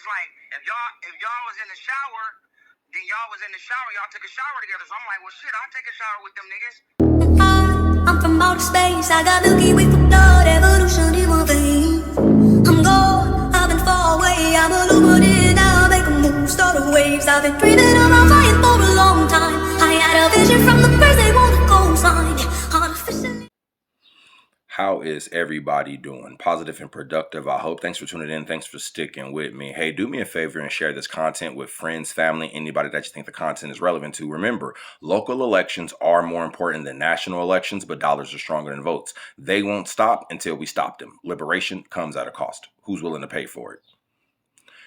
like if y'all was in the shower, then y'all was in the shower, y'all took a shower together. So I'm like, well, shit, I'll take a shower with them niggas. I'm from outer space. I got Milky Way for blood, evolution in my veins. I'm gone, I've been far away. I'm illuminated now, make a move, start a waves. I've been dreaming around flying for a long time. I had a vision from the birds, they want a goal sign. Artificially. How is everybody doing? Positive and productive, I hope. Thanks for tuning in. Thanks for sticking with me. Hey, do me a favor and share this content with friends, family, anybody that you think the content is relevant to. Remember, local elections are more important than national elections, but dollars are stronger than votes. They won't stop until we stop them. Liberation comes at a cost. Who's willing to pay for it?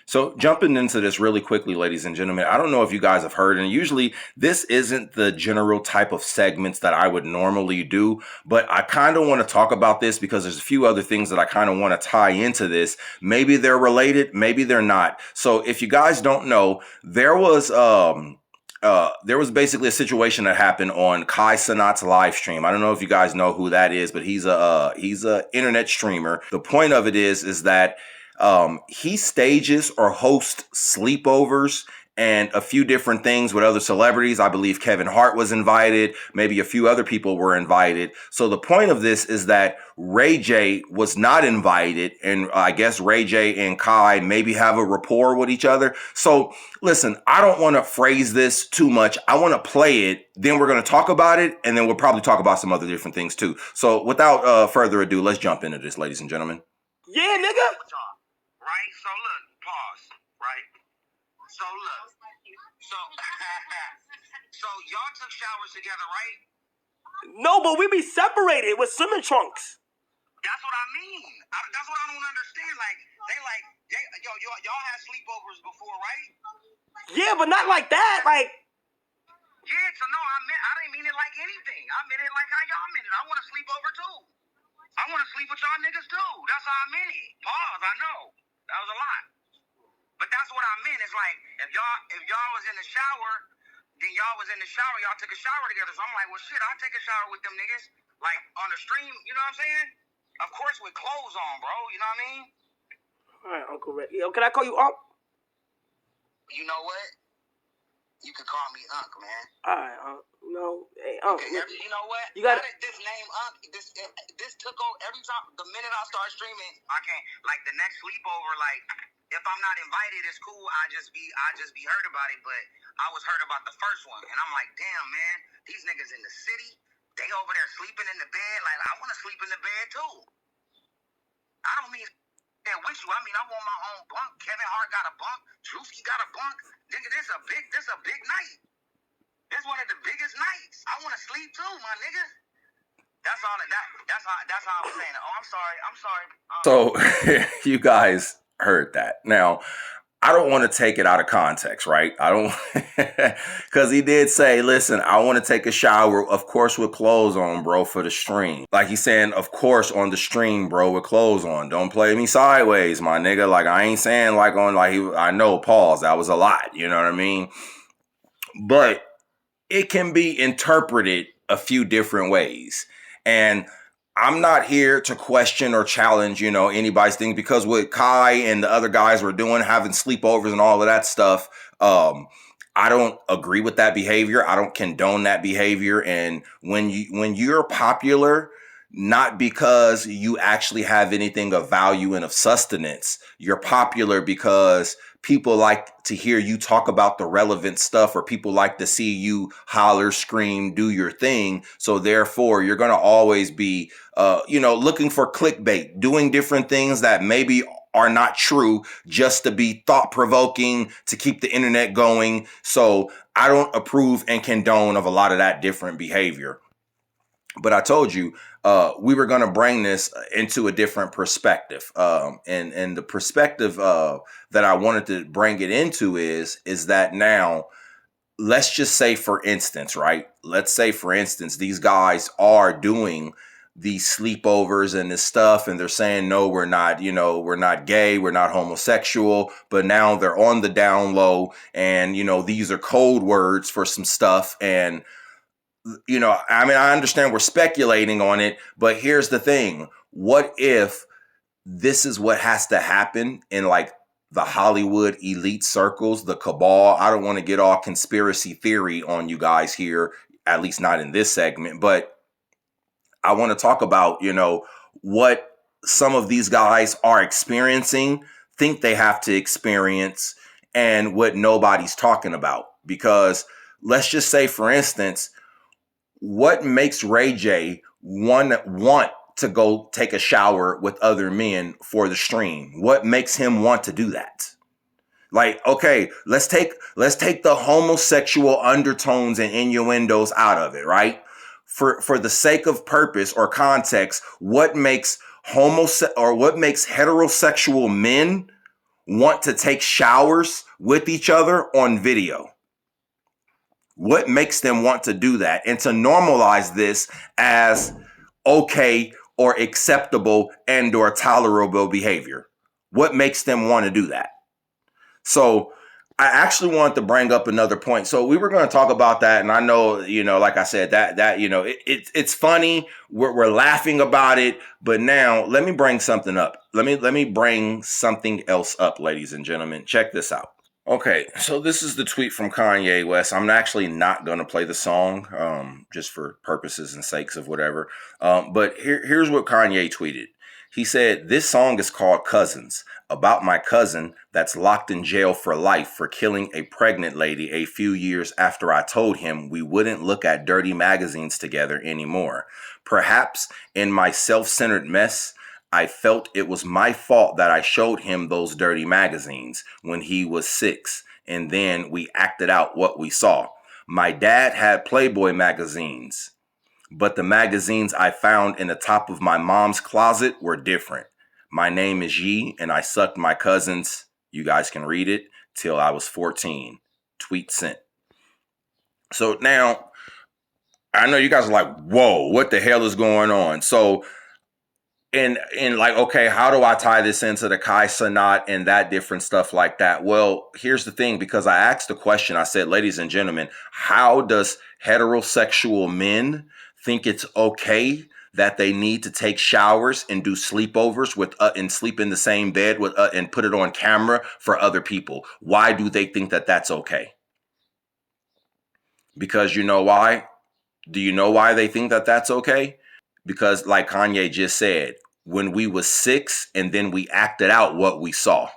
So jumping into this really quickly, ladies and gentlemen, I don't know if you guys have heard, and usually this isn't the general type of segments that I would normally do, but I kind of want to talk about this because there's a few other things that I kind of want to tie into this. Maybe they're related, maybe they're not. So if you guys don't know, there was basically a situation that happened on KaiCenat's live stream. I don't know if you guys know who that is, but he's a internet streamer. The point of it is that he stages or hosts sleepovers and a few different things with other celebrities. I believe Kevin Hart was invited. Maybe a few other people were invited. So the point of this is that Ray J was not invited. And I guess Ray J and Kai maybe have a rapport with each other. So listen, I don't want to phrase this too much. I want to play it. Then we're going to talk about it. And then we'll probably talk about some other different things too. So without further ado, let's jump into this, ladies and gentlemen. Yeah, nigga. Right? So look, pause. Right? So look. So y'all took showers together, right? No, but we be separated with swimming trunks. That's what I mean. That's what I don't understand. Y'all had sleepovers before, right? Yeah, but not like that. Like, yeah, so no, I didn't mean it like anything. I meant it like how y'all meant it. I want to sleep over too. I want to sleep with y'all niggas too. That's how I meant it. Pause, I know. That was a lot. But that's what I meant. It's like, if y'all was in the shower, then y'all was in the shower, y'all took a shower together. So I'm like, well, shit, I'll take a shower with them niggas. Like, on the stream, you know what I'm saying? Of course, with clothes on, bro. You know what I mean? all right, Uncle Ray. Yo, can I call you Unc? You know what? You could call me Unc, man. All right, Unc. No, hey, Unc. Okay, you know what? You got this name Unc. This took over every time. The minute I start streaming, I can't. Like the next sleepover, like if I'm not invited, it's cool. I just be heard about it. But I was heard about the first one, and I'm like, damn, man, these niggas in the city, they over there sleeping in the bed. Like I want to sleep in the bed too. I don't mean that with you. I mean I want my own bunk. Kevin Hart got a bunk. Drewski got a bunk. Nigga, this a big night. This one of the biggest nights. I want to sleep too, my nigga. That's all. That's how I was saying it. Oh, I'm sorry. So you guys heard that. Now, I don't want to take it out of context, right? I don't, because he did say, listen, I want to take a shower, of course, with clothes on, bro, for the stream. Like he's saying, of course, on the stream, bro, with clothes on. Don't play me sideways, my nigga. Like I ain't saying like on, like I know, pause. That was a lot. You know what I mean? But it can be interpreted a few different ways. And I'm not here to question or challenge, anybody's thing, because what Kai and the other guys were doing, having sleepovers and all of that stuff, I don't agree with that behavior. I don't condone that behavior. And when you're popular, not because you actually have anything of value and of sustenance, you're popular because people like to hear you talk about the relevant stuff, or people like to see you holler, scream, do your thing. So therefore, you're going to always be, looking for clickbait, doing different things that maybe are not true just to be thought provoking, to keep the internet going. So I don't approve and condone of a lot of that different behavior. But I told you, we were going to bring this into a different perspective. And the perspective that I wanted to bring it into is that now, let's just say, for instance, right? Let's say, for instance, these guys are doing these sleepovers and this stuff, and they're saying, no, we're not gay, we're not homosexual, but now they're on the down low, and, these are code words for some stuff. And I understand we're speculating on it, but here's the thing. What if this is what has to happen in like the Hollywood elite circles, the cabal. I don't want to get all conspiracy theory on you guys here, at least not in this segment, but I want to talk about, what some of these guys are experiencing, think they have to experience, and what nobody's talking about. Because let's just say, for instance, what makes Ray J want to go take a shower with other men for the stream? What makes him want to do that? Like, okay, let's take the homosexual undertones and innuendos out of it, right? For the sake of purpose or context, what makes heterosexual men want to take showers with each other on video? What makes them want to do that and to normalize this as okay or acceptable and or tolerable behavior? What makes them want to do that? So I actually wanted to bring up another point. So we were going to talk about that. And I know, like I said, it's funny. We're laughing about it. But now let me bring something up. Let me bring something else up, ladies and gentlemen. Check this out. Okay, so this is the tweet from Kanye West. I'm actually not going to play the song, just for purposes and sakes of whatever. But here's what Kanye tweeted. He said, "This song is called Cousins, about my cousin that's locked in jail for life for killing a pregnant lady a few years after I told him we wouldn't look at dirty magazines together anymore. Perhaps in my self-centered mess, I felt it was my fault that I showed him those dirty magazines when he was 6, and then we acted out what we saw. My dad had Playboy magazines, but the magazines I found in the top of my mom's closet were different. My name is Yi, and I sucked my cousin's," you guys can read it, "till I was 14. Tweet sent." So now, I know you guys are like, whoa, what the hell is going on? So, and like, okay, how do I tie this into the KaiCenat and that different stuff like that? Well, here's the thing, because I asked the question, I said, ladies and gentlemen, how does heterosexual men think it's okay that they need to take showers and do sleepovers with and sleep in the same bed with and put it on camera for other people? Why do they think that that's okay? Because you know why? Do you know why they think that that's okay? Because like Kanye just said, when we was 6 and then we acted out what we saw.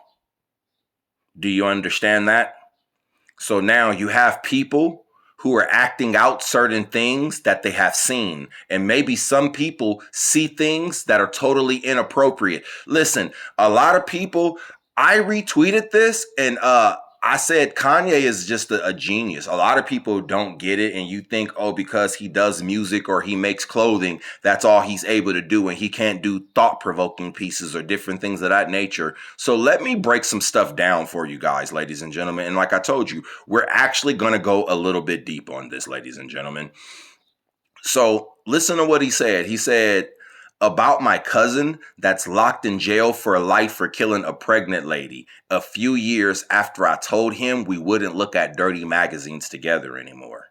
Do you understand that? So now you have people who are acting out certain things that they have seen. And maybe some people see things that are totally inappropriate. Listen, a lot of people, I retweeted this and I said Kanye is just a genius. A lot of people don't get it, and you think, oh, because he does music or he makes clothing, that's all he's able to do, and he can't do thought-provoking pieces or different things of that nature. So let me break some stuff down for you guys, ladies and gentlemen. And like I told you, we're actually going to go a little bit deep on this, ladies and gentlemen. So listen to what he said. He said, "About my cousin that's locked in jail for life for killing a pregnant lady a few years after I told him we wouldn't look at dirty magazines together anymore."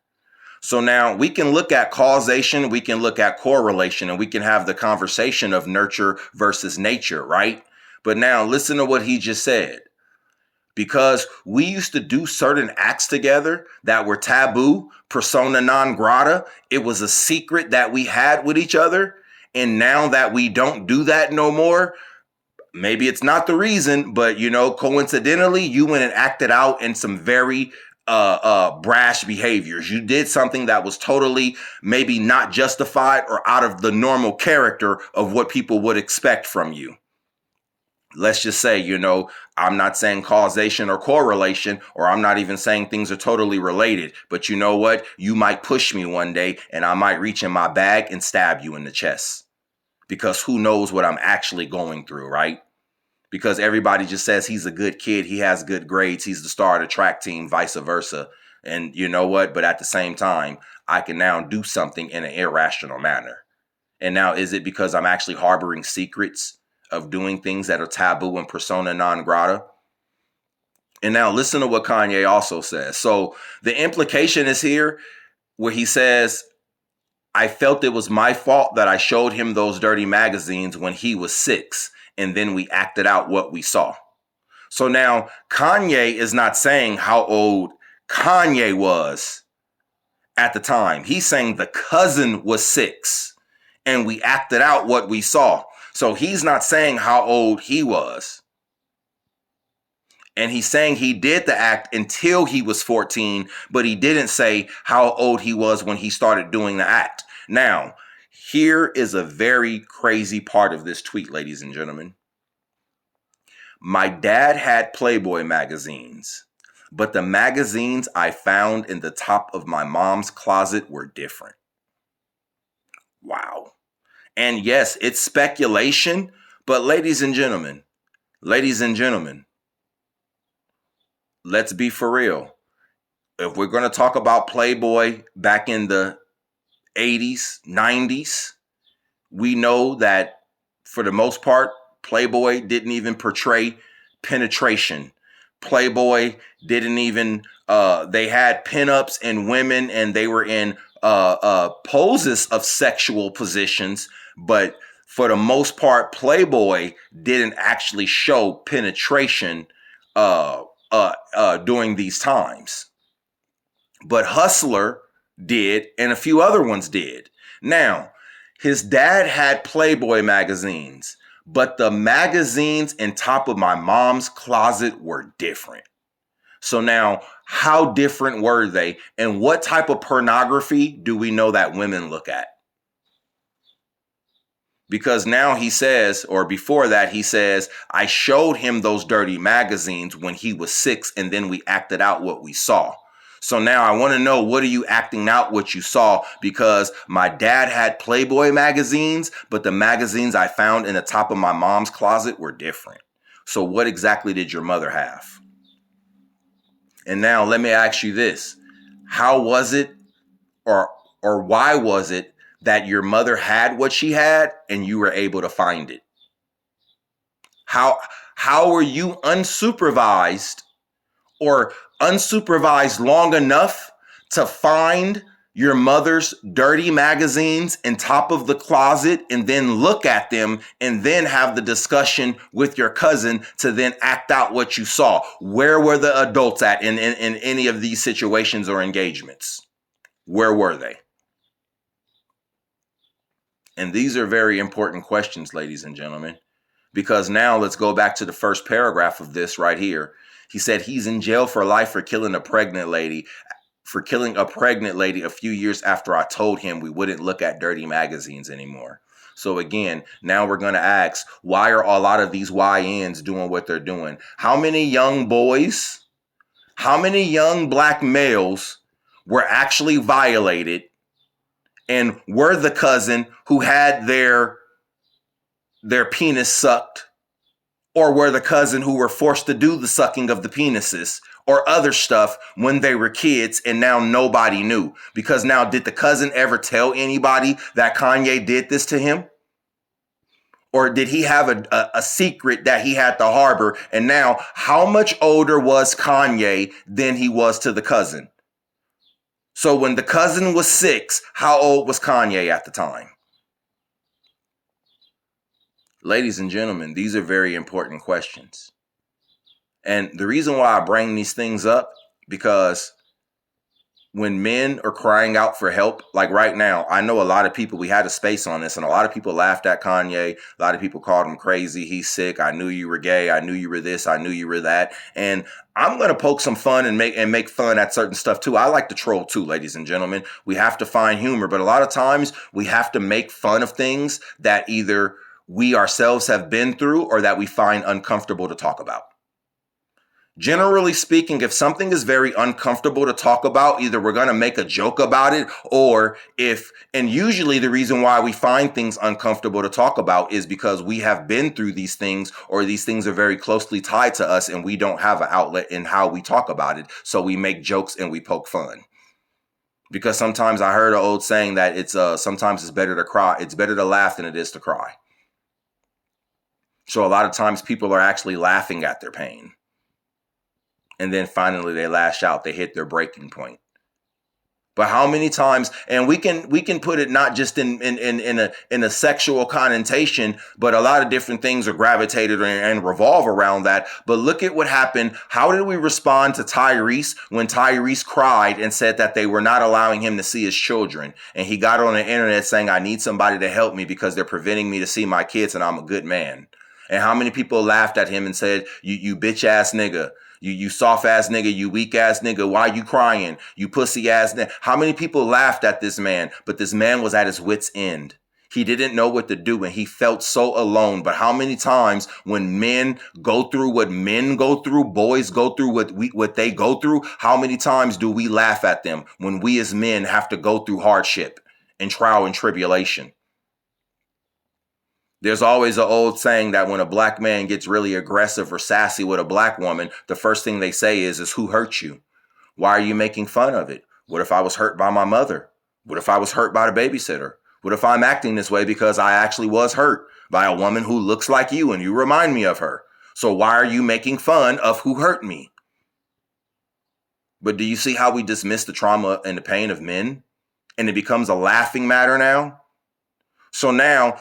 So now we can look at causation, we can look at correlation, and we can have the conversation of nurture versus nature, right? But now listen to what he just said. Because we used to do certain acts together that were taboo, persona non grata. It was a secret that we had with each other. And now that we don't do that no more, maybe it's not the reason, but coincidentally, you went and acted out in some very brash behaviors. You did something that was totally maybe not justified or out of the normal character of what people would expect from you. Let's just say, I'm not saying causation or correlation, or I'm not even saying things are totally related. But you know what? You might push me one day and I might reach in my bag and stab you in the chest. Because who knows what I'm actually going through, right? Because everybody just says he's a good kid. He has good grades. He's the star of the track team, vice versa. And you know what? But at the same time, I can now do something in an irrational manner. And now, is it because I'm actually harboring secrets of doing things that are taboo and persona non grata? And now listen to what Kanye also says. So the implication is here where he says, "I felt it was my fault that I showed him those dirty magazines when he was 6, and then we acted out what we saw." So now Kanye is not saying how old Kanye was at the time. He's saying the cousin was 6 and we acted out what we saw. So he's not saying how old he was. And he's saying he did the act until he was 14, but he didn't say how old he was when he started doing the act. Now, here is a very crazy part of this tweet, ladies and gentlemen. My dad had Playboy magazines, but the magazines I found in the top of my mom's closet were different. Wow. And yes, it's speculation, but ladies and gentlemen, let's be for real. If we're going to talk about Playboy back in the 80s, 90s, we know that for the most part, Playboy didn't even portray penetration. Playboy didn't even, they had pinups and women and they were in poses of sexual positions, but for the most part, Playboy didn't actually show penetration during these times. But Hustler did, and a few other ones did. Now, his dad had Playboy magazines, but the magazines in top of my mom's closet were different. So now, how different were they? And what type of pornography do we know that women look at? Because now he says, or before that, he says, I showed him those dirty magazines when he was 6, and then we acted out what we saw. So now I want to know, what are you acting out what you saw? Because my dad had Playboy magazines, but the magazines I found in the top of my mom's closet were different. So what exactly did your mother have? And now let me ask you this. How was it, or why was it that your mother had what she had and you were able to find it? How were you unsupervised or unsupervised long enough to find your mother's dirty magazines in top of the closet and then look at them and then have the discussion with your cousin to then act out what you saw? Where were the adults at in any of these situations or engagements? Where were they? And these are very important questions, ladies and gentlemen, because now let's go back to the first paragraph of this right here. He said he's in jail for life for killing a pregnant lady a few years after I told him we wouldn't look at dirty magazines anymore. So again, now we're going to ask, why are a lot of these YNs doing what they're doing? How many young boys, how many young black males were actually violated and were the cousin who had their penis sucked, or were the cousin who were forced to do the sucking of the penises or other stuff when they were kids and now nobody knew? Because now, did the cousin ever tell anybody that Kanye did this to him? Or did he have a secret that he had to harbor? And now, how much older was Kanye than he was to the cousin? So when the cousin was 6, how old was Kanye at the time? Ladies and gentlemen, these are very important questions. And the reason why I bring these things up, because when men are crying out for help, like right now, I know a lot of people, we had a space on this, and a lot of people laughed at Kanye. A lot of people called him crazy. He's sick. I knew you were gay. I knew you were this. I knew you were that. And I'm going to poke some fun and make fun at certain stuff too. I like to troll too, ladies and gentlemen. We have to find humor, but a lot of times we have to make fun of things that either we ourselves have been through or that we find uncomfortable to talk about. Generally speaking, if something is very uncomfortable to talk about, either we're going to make a joke about it, and usually the reason why we find things uncomfortable to talk about is because we have been through these things, or these things are very closely tied to us and we don't have an outlet in how we talk about it. So we make jokes and we poke fun. Because sometimes I heard an old saying that sometimes it's better to cry. It's better to laugh than it is to cry. So a lot of times people are actually laughing at their pain. And then finally they lash out. They hit their breaking point. But how many times, and we can put it not just in a sexual connotation, but a lot of different things are gravitated and revolve around that. But look at what happened. How did we respond to Tyrese when Tyrese cried and said that they were not allowing him to see his children? And he got on the internet saying, I need somebody to help me because they're preventing me to see my kids and I'm a good man. And how many people laughed at him and said, you bitch ass nigga. You soft ass nigga, you weak ass nigga, why you crying? You pussy ass nigga. How many people laughed at this man? But this man was at his wit's end. He didn't know what to do and he felt so alone. But how many times when men go through what men go through, boys go through what they go through, how many times do we laugh at them when we as men have to go through hardship and trial and tribulation? There's always an old saying that when a black man gets really aggressive or sassy with a black woman, the first thing they say is who hurt you? Why are you making fun of it? What if I was hurt by my mother? What if I was hurt by the babysitter? What if I'm acting this way because I actually was hurt by a woman who looks like you and you remind me of her? So why are you making fun of who hurt me? But do you see how we dismiss the trauma and the pain of men? And it becomes a laughing matter now? So now,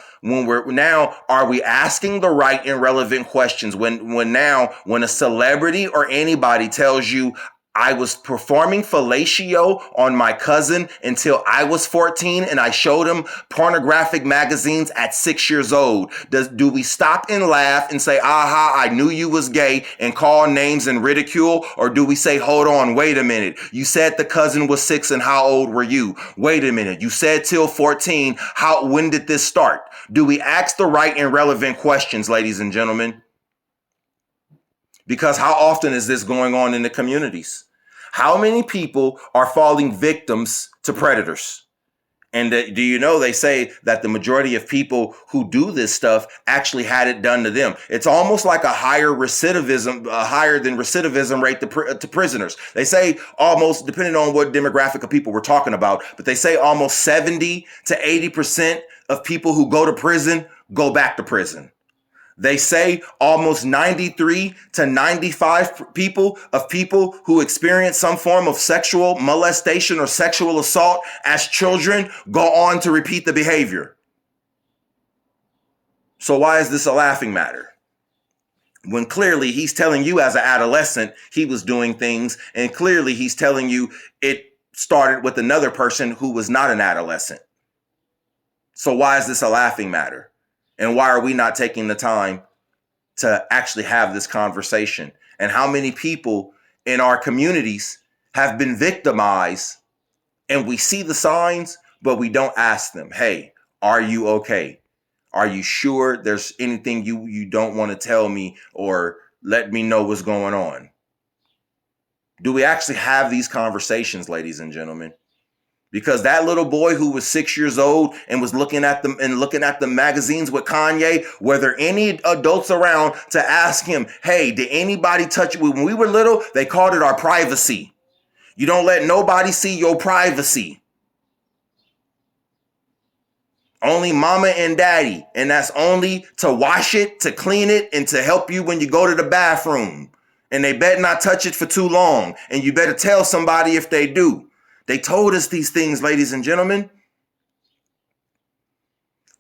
are we asking the right and relevant questions when a celebrity or anybody tells you, I was performing fellatio on my cousin until I was 14 and I showed him pornographic magazines at 6 years old. Do we stop and laugh and say, aha, I knew you was gay and call names and ridicule? Or do we say, hold on, wait a minute. You said the cousin was 6 and how old were you? Wait a minute. You said till 14. When did this start? Do we ask the right and relevant questions, ladies and gentlemen? Because how often is this going on in the communities? How many people are falling victims to predators? And do you know they say that the majority of people who do this stuff actually had it done to them? It's almost like a higher than recidivism rate to prisoners. They say almost, depending on what demographic of people we're talking about, but they say almost 70 to 80% of people who go to prison go back to prison. They say almost 93 to 95 people who experience some form of sexual molestation or sexual assault as children go on to repeat the behavior. So why is this a laughing matter? When clearly he's telling you as an adolescent he was doing things, and clearly he's telling you it started with another person who was not an adolescent. So why is this a laughing matter? And why are we not taking the time to actually have this conversation? And how many people in our communities have been victimized and we see the signs, but we don't ask them, hey, are you okay? Are you sure there's anything you don't want to tell me or let me know what's going on? Do we actually have these conversations, ladies and gentlemen? Because that little boy who was 6 years old and was looking at the magazines with Kanye, were there any adults around to ask him, hey, did anybody touch you? When we were little, they called it our privacy. You don't let nobody see your privacy. Only mama and daddy. And that's only to wash it, to clean it, and to help you when you go to the bathroom. And they better not touch it for too long. And you better tell somebody if they do. They told us these things, ladies and gentlemen.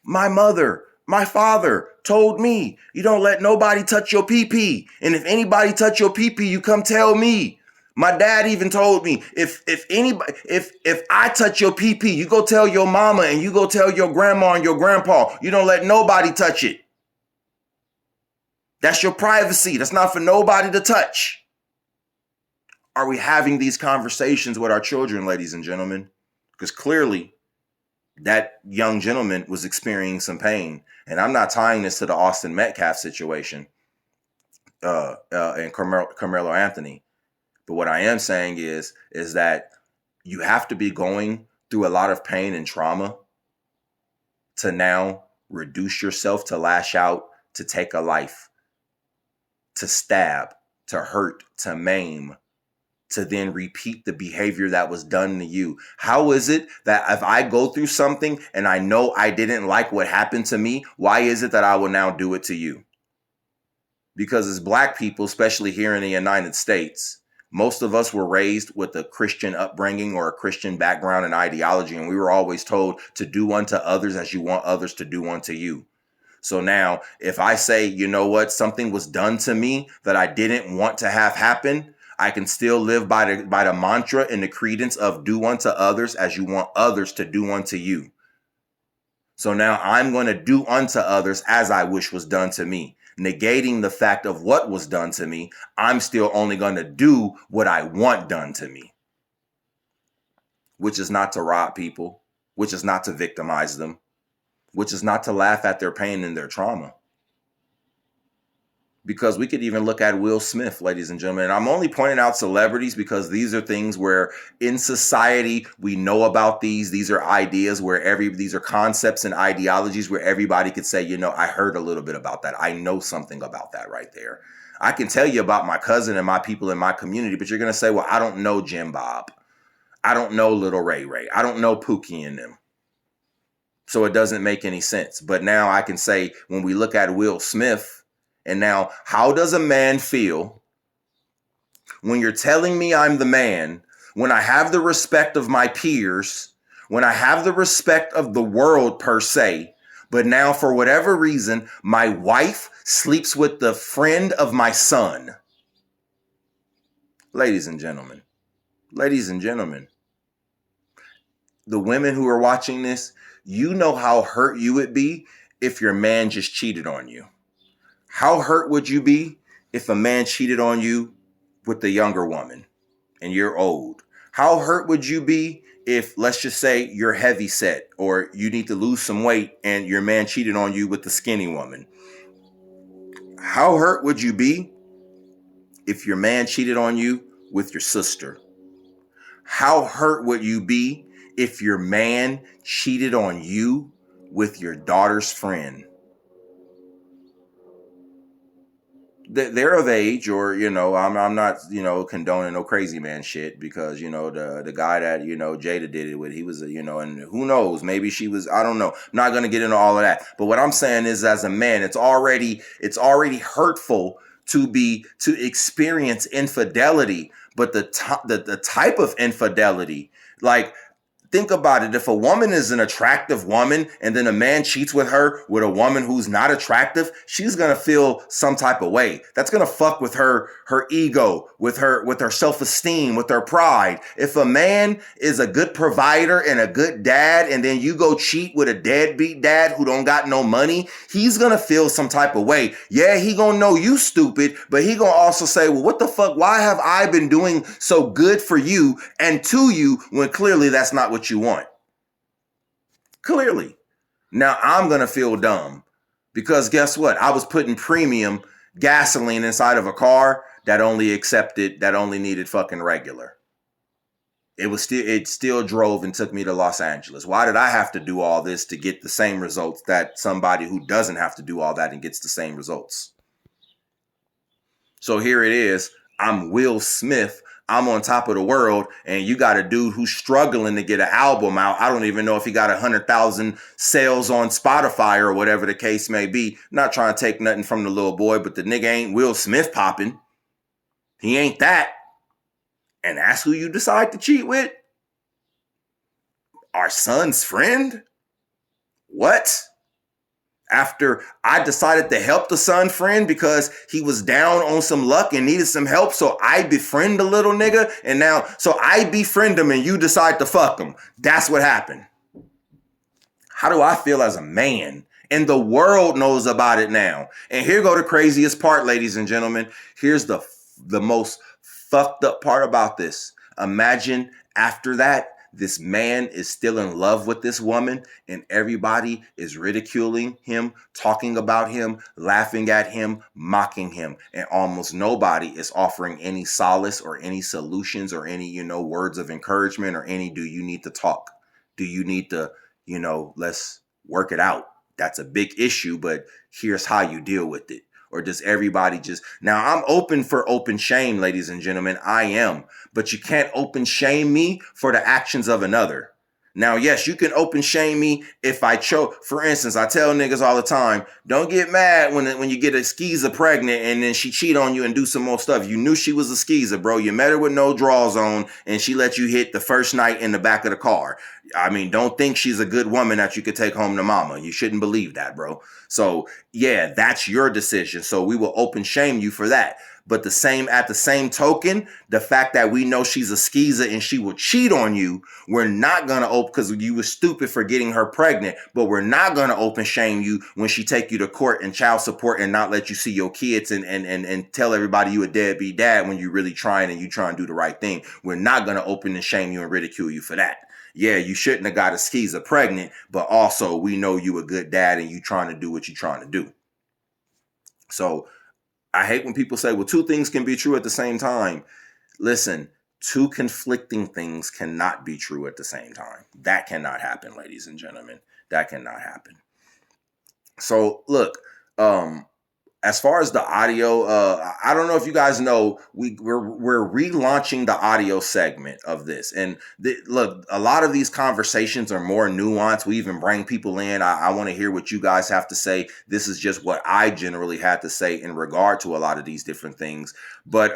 My mother, my father told me, you don't let nobody touch your pee-pee. And if anybody touch your pee-pee, you come tell me. My dad even told me, if I touch your pee-pee, you go tell your mama and you go tell your grandma and your grandpa. You don't let nobody touch it. That's your privacy. That's not for nobody to touch. Are we having these conversations with our children, ladies and gentlemen? Because clearly that young gentleman was experiencing some pain. And I'm not tying this to the Austin Metcalf situation and Carmelo Anthony. But what I am saying is that you have to be going through a lot of pain and trauma to now reduce yourself, to lash out, to take a life, to stab, to hurt, to maim, to then repeat the behavior that was done to you. How is it that if I go through something and I know I didn't like what happened to me, why is it that I will now do it to you? Because as Black people, especially here in the United States, Most of us were raised with a Christian upbringing or a Christian background and ideology, and we were always told to do unto others as you want others to do unto you. So now, if I say, you know what, something was done to me that I didn't want to have happen, I can still live by the mantra and the credence of do unto others as you want others to do unto you. So now I'm going to do unto others as I wish was done to me. Negating the fact of what was done to me, I'm still only going to do what I want done to me. Which is not to rob people, which is not to victimize them, which is not to laugh at their pain and their trauma. Because we could even look at Will Smith, ladies and gentlemen. And I'm only pointing out celebrities because these are things where in society we know about these. These are ideas where these are concepts and ideologies where everybody could say, you know, I heard a little bit about that. I know something about that right there. I can tell you about my cousin and my people in my community, but you're going to say, well, I don't know Jim Bob. I don't know Little Ray Ray. I don't know Pookie and them. So it doesn't make any sense. But now I can say when we look at Will Smith, and now, how does a man feel when you're telling me I'm the man, when I have the respect of my peers, when I have the respect of the world per se, but now for whatever reason, my wife sleeps with the friend of my son? Ladies and gentlemen, the women who are watching this, you know how hurt you would be if your man just cheated on you. How hurt would you be if a man cheated on you with the younger woman and you're old? How hurt would you be if, let's just say, you're heavy set or you need to lose some weight and your man cheated on you with the skinny woman? How hurt would you be if your man cheated on you with your sister? How hurt would you be if your man cheated on you with your daughter's friend? They're of age, or, you know, I'm not, you know, condoning no crazy man shit, because, you know, the guy that, you know, Jada did it with, he was, you know, and who knows, maybe she was, I don't know. I'm not going to get into all of that. But what I'm saying is, as a man, it's already hurtful to experience infidelity, but the type of infidelity, like, think about it. If a woman is an attractive woman and then a man cheats with her with a woman who's not attractive, she's going to feel some type of way. That's going to fuck with her ego, with her self-esteem, with her pride. If a man is a good provider and a good dad, and then you go cheat with a deadbeat dad who don't got no money, he's going to feel some type of way. Yeah, he going to know you stupid, but he going to also say, well, what the fuck? Why have I been doing so good for you and to you when clearly that's not what you want? Clearly. Now I'm going to feel dumb because guess what? I was putting premium gasoline inside of a car that only needed fucking regular. It still drove and took me to Los Angeles. Why did I have to do all this to get the same results that somebody who doesn't have to do all that and gets the same results? So here it is. I'm Will Smith. I'm on top of the world, and you got a dude who's struggling to get an album out. I don't even know if he got 100,000 sales on Spotify or whatever the case may be. Not trying to take nothing from the little boy, but the nigga ain't Will Smith popping. He ain't that. And that's who you decide to cheat with? Our son's friend? What? After I decided to help the son friend because he was down on some luck and needed some help, so I befriend the little nigga, and now, so I befriend him and you decide to fuck him. That's what happened. How do I feel as a man? And the world knows about it now. And here go the craziest part, ladies and gentlemen. Here's the most fucked up part about this. Imagine after that, this man is still in love with this woman and everybody is ridiculing him, talking about him, laughing at him, mocking him. And almost nobody is offering any solace or any solutions or any, you know, words of encouragement or any, do you need to talk? Do you need to, you know, let's work it out? That's a big issue, but here's how you deal with it. Or does everybody just... Now, I'm open for open shame, ladies and gentlemen. I am. But you can't open shame me for the actions of another. Now, yes, you can open shame me if I choke. For instance, I tell niggas all the time, don't get mad when you get a skeezer pregnant and then she cheat on you and do some more stuff. You knew she was a skeezer, bro. You met her with no drawers on and she let you hit the first night in the back of the car. I mean, don't think she's a good woman that you could take home to mama. You shouldn't believe that, bro. So, yeah, that's your decision. So we will open shame you for that. But at the same token, the fact that we know she's a skeezer and she will cheat on you, we're not gonna open, because you were stupid for getting her pregnant, but we're not gonna open shame you when she take you to court and child support and not let you see your kids and tell everybody you a deadbeat dad when you're really trying and you trying to do the right thing. We're not gonna open and shame you and ridicule you for that. Yeah, you shouldn't have got a skeezer pregnant, but also we know you a good dad and you trying to do what you're trying to do. So I hate when people say, well, two things can be true at the same time. Listen, two conflicting things cannot be true at the same time. That cannot happen, ladies and gentlemen. That cannot happen. So look, as far as the audio, I don't know if you guys know, we're relaunching the audio segment of this. And look, a lot of these conversations are more nuanced. We even bring people in. I want to hear what you guys have to say. This is just what I generally had to say in regard to a lot of these different things. But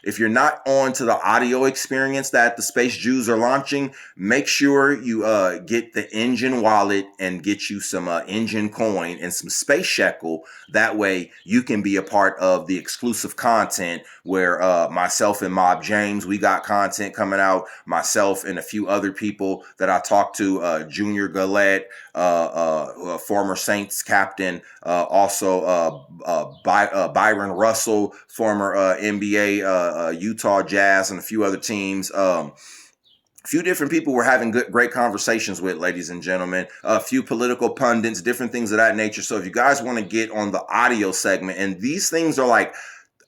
if you're not on to the audio experience that the Space Jews are launching, make sure you get the Engine wallet and get you some Engine coin and some Space Shekel. That way you can be a part of the exclusive content where myself and Mob James, we got content coming out. Myself and a few other people that I talked to, Junior Gillette, former Saints captain, also Byron Russell, former NBA, Utah Jazz, and a few other teams. A few different people we're having great conversations with, ladies and gentlemen. A few political pundits, different things of that nature. So if you guys want to get on the audio segment, and these things are like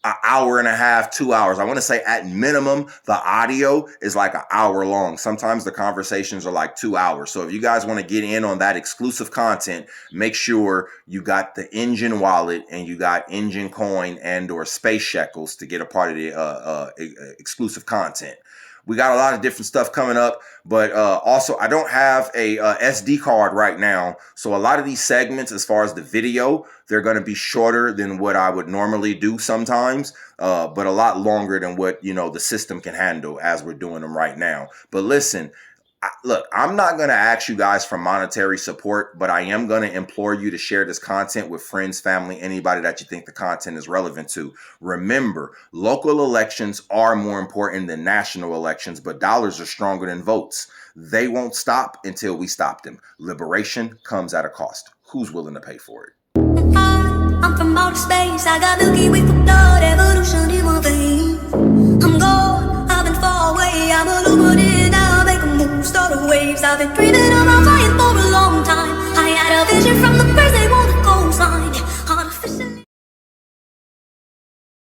an hour and a half, 2 hours. I want to say at minimum, the audio is like an hour long. Sometimes the conversations are like 2 hours. So if you guys want to get in on that exclusive content, make sure you got the Engine wallet and you got Engine coin and or Space Shekels to get a part of the exclusive content. We got a lot of different stuff coming up, but also I don't have a SD card right now. So a lot of these segments, as far as the video, they're going to be shorter than what I would normally do sometimes, but a lot longer than what, the system can handle as we're doing them right now. But listen, look, I'm not going to ask you guys for monetary support, but I am going to implore you to share this content with friends, family, anybody that you think the content is relevant to. Remember, local elections are more important than national elections, but dollars are stronger than votes. They won't stop until we stop them. Liberation comes at a cost. Who's willing to pay for it? I'm from outer space. I got Milky Way for blood, evolution in my veins. I'm gone, I've been far away. I'm illuminated now, make a move, start the waves. I've been dreaming